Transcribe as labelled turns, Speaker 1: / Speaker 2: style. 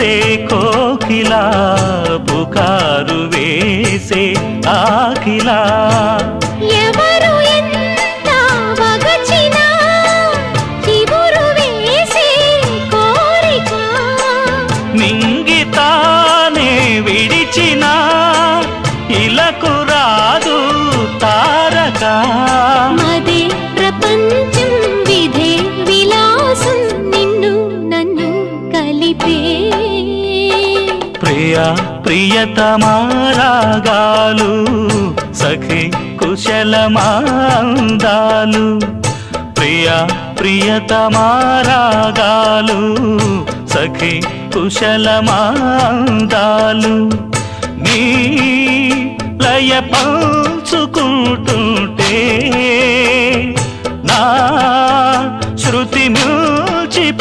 Speaker 1: చేసే కోకిలా పుకారు వేసే ఆకిలా
Speaker 2: ఎవరు ఎంత వగచినా చివురు వేసే కోరిక
Speaker 1: నింగితానే విడిచిన ఇలకు రాదు తారక
Speaker 2: మదే ప్రపంచం విధే విలాసం నిన్ను నన్ను కలిపే
Speaker 1: ప్రియా ప్రియతమారాగాలు సఖి కుశలమాందాలు ప్రియా ప్రియతమారాగాలు సఖి కుశలమాందాలు నీ లయ పంచుకుంటుంటే నా శృతి మిల్చిపోతుంటే